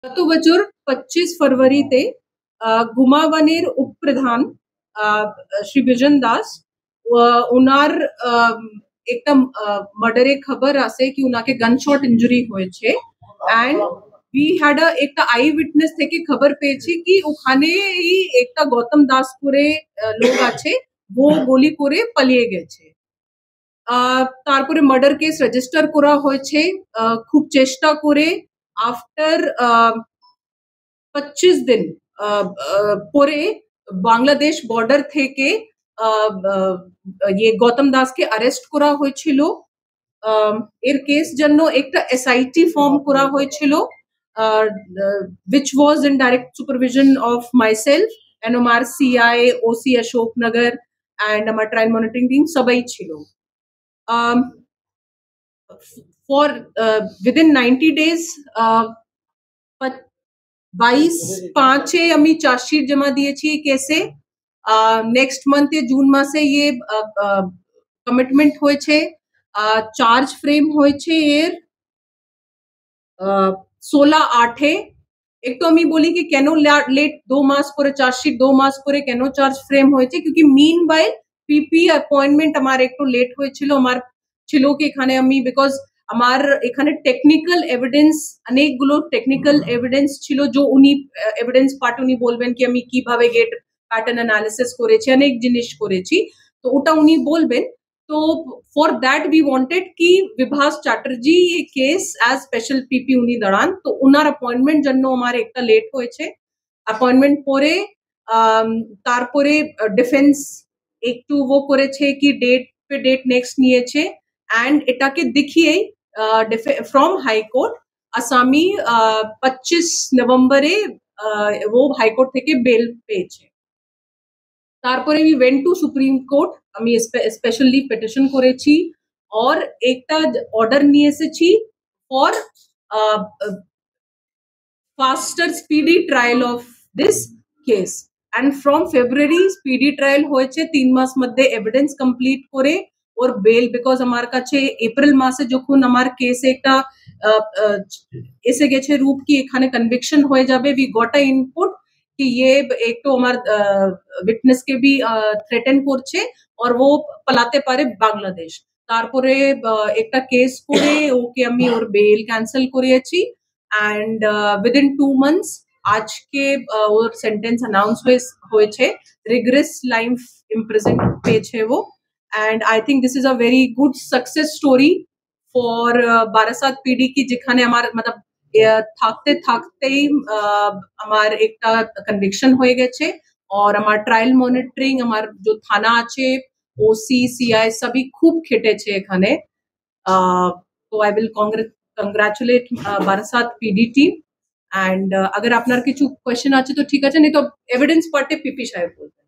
गत বছর 25 फरवरीতে গুমাবানের উপপ্রধান শ্রী বিজন দাস ওনার একটা মার্ডারে খবর আসে কি ওনাকে গানশট ইঞ্জুরি হয়েছে এন্ড we had একটা আই উইটনেস থেকে খবর পেয়েছি কি ওখানেই একটা গৌতম দাস করে লোক আছে ও গুলি করে পালিয়ে গেছে তারপরে মার্ডার কেস রেজিস্টার করা হয়েছে খুব চেষ্টা করে আফটার 25 दिन পরে বাংলাদেশ বর্ডার থেকে ये गौतम दास के अरेस्ट করা হয়েছিল এর কেস জন্য একটা এসআইটি ফর্ম করা হয়েছিল which was in direct supervision of myself NMR CI OC Ashoknagar and আমার ট্রায়াল মনিটরিং টিম সবাই ছিল for within 90 days 22/5 আমি চার্জশিট জমা দিয়েছি কেসে নেক্সট মান্থে জুন মাসে ये কমিটমেন্ট হয়েছে চার্জ ফ্রেম হয়েছে এর 16/8 एक तो আমি বলি কি কেন লেট 2 মাস করে চার্জশিট 2 মাস করে কেন চার্জ ফ্রেম হয়েছে क्योंकि मीन बाय পিপি অ্যাপয়েন্টমেন্ট আমার একটু লেট হয়েছিল আমার ছিল কি এখানে আমি বিকজ আমার এখানে টেকনিক্যাল এভিডেন্স অনেকগুলো টেকনিক্যাল এভিডেন্স ছিল जो উনি এভিডেন্স পার্ট উনি বলবেন কি আমি কিভাবে গেট প্যাটার্ন অ্যানালিসিস করেছি অনেক জিনিস করেছি তো ওটা উনি বলবেন तो फॉर दैट वी वांटेड कि विभास चैटर्जी ये केस एज स्पेशल पीपी उनी दौरान तो उनार अपॉइंटमेंट जन्नो हमारे एकटा लेट হয়েছে अपॉइंटमेंट পরে তারপরে ডিফেন্স একটু वो করেছে কি ডেট पे डेट नेक्स्ट নিয়েছে एंड এটাকে দেখিয়েই फ्रॉम हाई कोर्ट আসামি 25 নভেম্বরে वो हाई कोर्ट থেকে বেল পেয়েছে তারপরে আমি ওয়েন্ট টু সুপ্রিম কোর্ট আমি স্পেশাল লিভ পিটিশন করেছি और একটা অর্ডার নিয়ে এসেছি for faster speedy trial of this case and from February speedy trial হয়েছে 3 মাস মধ্যে এভিডেন্স কমপ্লিট করে और বেল বিকজ আমার কাছে এপ্রিল মাসে যখন আমার কেস একটা এসে গেছে রূপ কি এখানে কনভিকশন হয়ে যাবে উই গট আ ইনপুট कि ये एक तो हमार विटनेस के भी थ्रेटन করছে और वो পলাতে পারে বাংলাদেশ তারপরে একটা কেস করে ওকে আমি ওর বেল ক্যান্সেল করিয়েছি এন্ড উইদিন 2 মান্থস আজকে ওর সেন্টেন্স অ্যানাউন্স হয়েছে রিগ্রেস লাইফ ইমপ্রিজন পেয়েছে वो and I think this is a very good success story for Barasat PD की যেখানে আমার मतलब থাকতে থাকতেই আমার একটা কনভিকশন হয়ে গেছে और আমার ট্রায়াল মনিটরিং আমার जो থানা আছে ওসি সিআই সবই খুব খেটেছে এখানে তো I will congratulate Barasat PD team and अगर আপনার কিছু কোশ্চেন আছে তো ঠিক আছে नहीं तो এভিডেন্স পার্টে পিপি সাহেব বলবেন